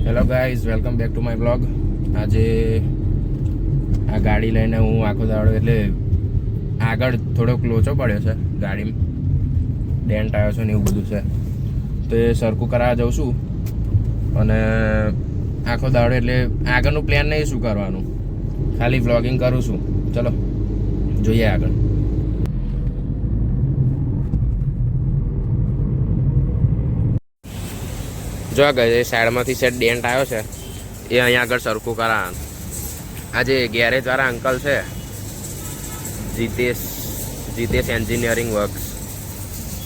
Hello guys, welcome back to my blog. આજે આ ગાડી લઈને હું આખો દાડો એટલે આગળ થોડોક લોચો પડ્યો છે ગાડીમાં, ડેન્ટ આવ્યો છે ને એવું બધું છે, તો એ સરખું કરાવવા જાઉં છું. અને આખો દાડો એટલે આગળનું પ્લાન નહીં શું કરવાનું, ખાલી વ્લોગિંગ કરું છું. ચલો જોઈએ આગળ. જો ગઈ સાઈડમાંથી સેટ ડેન્ટ આવ્યો છે, એ અહીંયા આગળ સરખું કરાવવાનું. આજે ગેરેજવાળા અંકલ છે, જીતેશ એન્જિનિયરિંગ વર્ક્સ,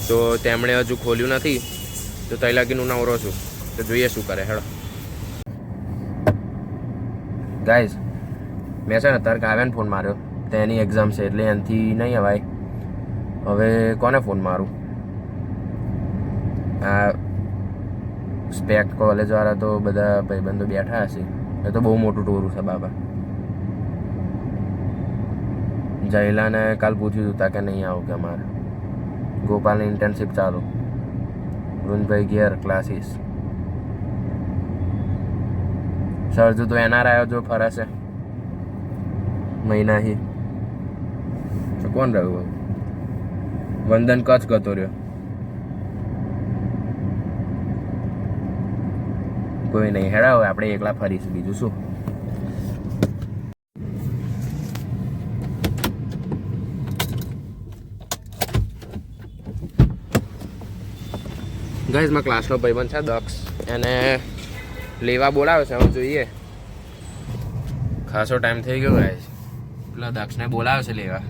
તો તેમણે હજુ ખોલ્યું નથી, તો તઈ લગીન હું નવરો છું, તો જોઈએ શું કરે. હેડો ગાઈઝ, મેં છે ને અત્યારે કાવ્યાને ફોન માર્યો, તેની એક્ઝામ છે એટલે એનાથી નહીં અવાય. હવે કોને ફોન મારું? આ સ્પેક કોલેજવાળા તો બધા ભાઈબંધો બેઠા હશે, એ તો બહુ મોટું ટોરું છે બાબા. જયલાને કાલ પૂછ્યું હતા કે નહીં આવું કે અમારે ગોપાલની ઇન્ટર્નશીપ ચાલુ, વૃંદભાઈ ઘેર ક્લાસીસ. સરજુ તો એનઆર આવ્યો જો ફરે છે મહિનાથી. કોણ રહ્યું? વંદન કચ્છ ગતો રહ્યો. કોઈ નહીં, હેડા હવે આપણે એકલા ફરીશું, બીજું શું. ગાઈઝ, મારા ક્લાસનો ભાઈબંધ છે દક્ષ, એને લેવા બોલાવે છે. હવે જોઈએ, ખાસો ટાઈમ થઈ ગયો ગાઈઝ, એટલે દક્ષને બોલાવે છે લેવા.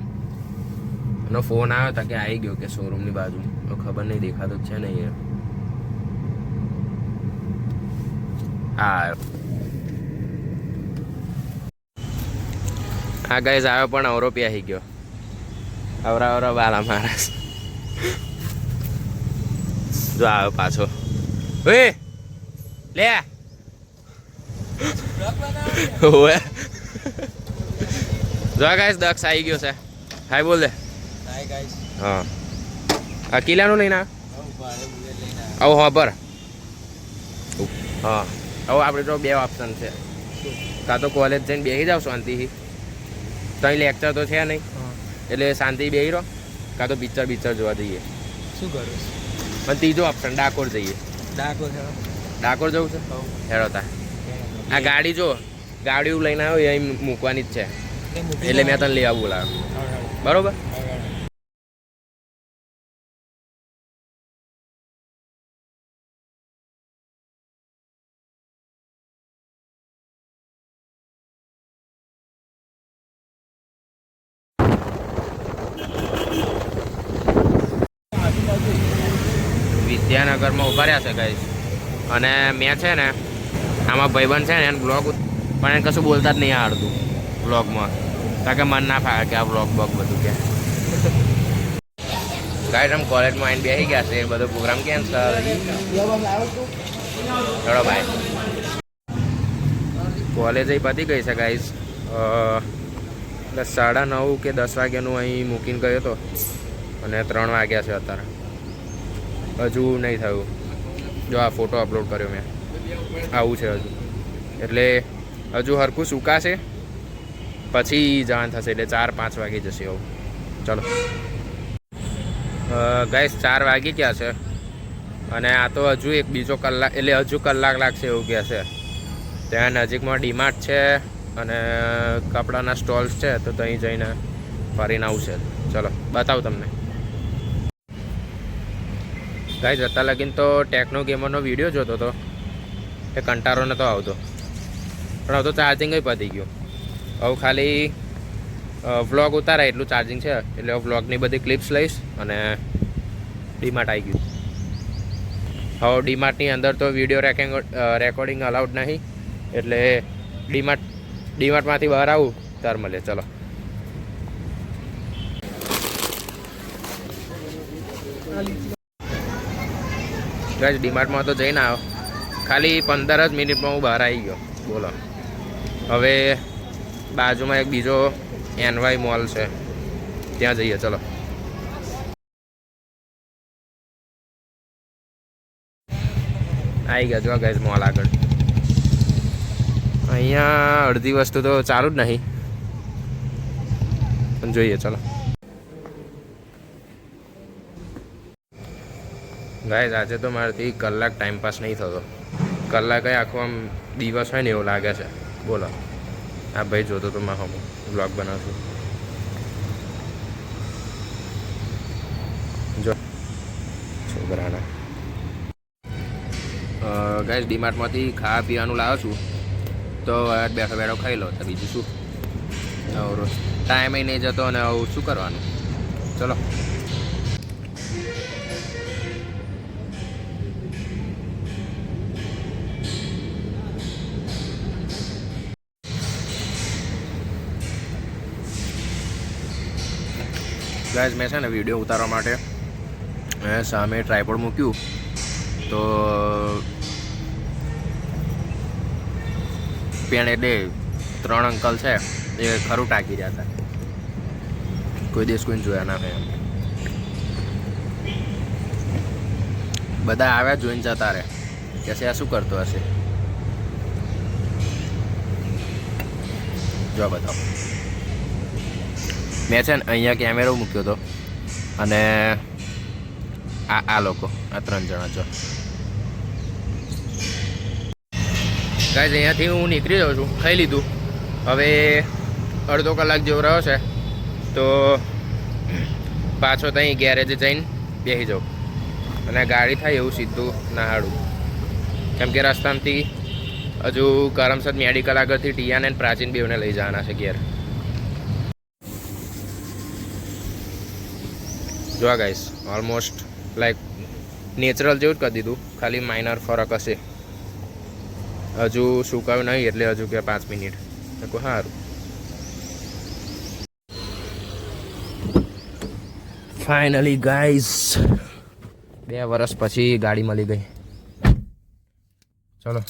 એનો ફોન આવ્યો હતો કે આવી ગયો કે શોરૂમની બાજુ, તો ખબર નહીં, દેખાતું જ છે ને અહીંયા. હા ગાઈઝ, આવ્યો પણ અવરો પ્યાહી ગયો. અવરા બાલા મારા જો આવ્યો પાછો. લે જો ગાઈઝ, દક્ષ આવી ગયો છે. હાય બોલ દે. હા, આ કિલ્લાનું લઈને આવો. હા પર હા, હવે આપણે તો બે ઓપ્શન છે, કાં તો કોલેજ જઈને બેસી જાવ શાંતિથી, ત્યાં લેક્ચર તો છે નહીં એટલે શાંતિ બેસી રહો, કાં તો પિક્ચર જોવા જઈએ. શું કરું? પણ ત્રીજો ઓપ્શન ડાકોર જઈએ. ડાકોર જવું છે? હેડો તા. આ ગાડી જો, ગાડીઓ લઈને આવ્યો એ અહીં મૂકવાની જ છે, એટલે મેં તને લેવા બોલાવ્યો. બરોબર. વિદ્યાનગરમાં ઉભા રહ્યા છે ગાઈસ, અને મેં છે ને આમાં ભાઈબંધ છે ને એને બ્લોગ, પણ એને કશું બોલતા જ નહીં આવડતું બ્લોગમાં, કારણ કે મન ના ફાવે કે આ બ્લોગ બધું કે. ગાઈસ, આમ કોલેજમાં આવીને બેસી ગયા છે, એ બધો પ્રોગ્રામ કેન્સલ. ચલો બાય. કોલેજ પતી ગઈ છે ગાઈસ, એટલે 9:30 કે 10 વાગ્યાનું અહીં મૂકીને ગયો હતો, અને 3 વાગ્યા છે અત્યારે, હજુ નહીં થયું. જો આ ફોટો અપલોડ કર્યો મેં, આવું છે હજુ, એટલે હજુ હરખું સુકાશે પછી જવાનું થશે, એટલે 4-5 વાગી જશે એવું. ચલો ગાઈસ, 4 વાગી ગયા છે, અને આ તો હજુ એક બીજો કલાક, એટલે હજુ કલાક લાગશે એવું કહે છે. ત્યાં નજીકમાં ડીમાર્ટ છે અને કપડાના સ્ટોલ્સ છે, તો ત્યાં જઈને ફરીને આવશે. ચલો બતાવું તમને. ગાઈઝ, જતા લગીને તો ટેકનો ગેમરનો વિડીયો જોતો હતો, એ કંટાળો નહોતો આવતો, પણ હવે તો ચાર્જિંગ પતી ગયું. હવે ખાલી વ્લોગ ઉતારાય એટલું ચાર્જિંગ છે, એટલે વ્લોગની બધી ક્લિપ્સ લઈશ. અને ડીમાર્ટ આવી ગયું. હવે ડીમાર્ટની અંદર તો વિડીયો રેકોર્ડિંગ અલાઉડ નહીં, એટલે ડીમાર્ટમાંથી બહાર આવું ત્યારે મળે. ચલો ગાઈઝ, ડીમાર્ટમાં તો જઈને આવ્યો, ખાલી 15 જ મિનિટમાં હું બહાર આવી ગયો. બોલો, હવે બાજુમાં એક બીજો એનવાય મોલ છે, ત્યાં જઈએ. ચલો આવી ગયા જો ગાઈઝ મોલ આગળ. અહીંયા અડધી વસ્તુ તો ચાલુ જ નહીં, પણ જોઈએ ચલો. ગાઈઝ આજે તો મારાથી કલાક ટાઈમ પાસ નહીં થતો. કલાક આખો આમ દિવસ હોય ને એવું લાગે છે. બોલો, આ ભાઈ જોતો તો માં હું બ્લોગ બનાવશું. જો છોકરાના ગાઈઝ ડીમાર્ટમાંથી ખાવા પીવાનું લાવ્યો છું, તો બેઠો બેઠો ખાઈ લો. તો બીજું શું, ટાઈમ નહીં જતો અને આવું શું કરવાનું. ચલો ગાઈઝ, મેં છે ને વિડીયો ઉતારવા માટે મેં સામે ટ્રાયપોડ મૂક્યું, તો પેણ એટલે 3 અંકલ છે એ ખરું ટાંકી રહ્યા હતા. કોઈ દેશ કોઈને જોયા ના હોય. બધા આવ્યા જોઈને જતા રહે કે આ શું કરતો હશે. જો બતાવો, મેં છે ને અહીંયા કેમેરો મૂક્યો હતો અને આ લોકો આ 3 જણા જો ગાઈઝ અહીંયાથી હું નીકળી જાઉં છું. ખાઈ લીધું, હવે અડધો કલાક જેવો રહ્યો છે, તો પાછો ત્યાં ગેરેજે જઈને બેસી જાઉં અને ગાડી થાય એવું સીધું નાહાડું. કેમ કે રસ્તામાંથી હજુ કરમસદ મેડિકલ આગળથી ટિયાને અને પ્રાચીન બેવને લઈ જવાના છે ઘેર. જો ગાઈસ ઓલમોસ્ટ લાઈક નેચરલ જેવું જ કરી દીધું, ખાલી માઇનર ફરક હશે. હજુ સુકાયું નહીં એટલે હજુ કે 5 મિનિટ સારું. ફાઇનલી ગાઈસ 2 વર્ષ પછી ગાડી મળી ગઈ. ચલો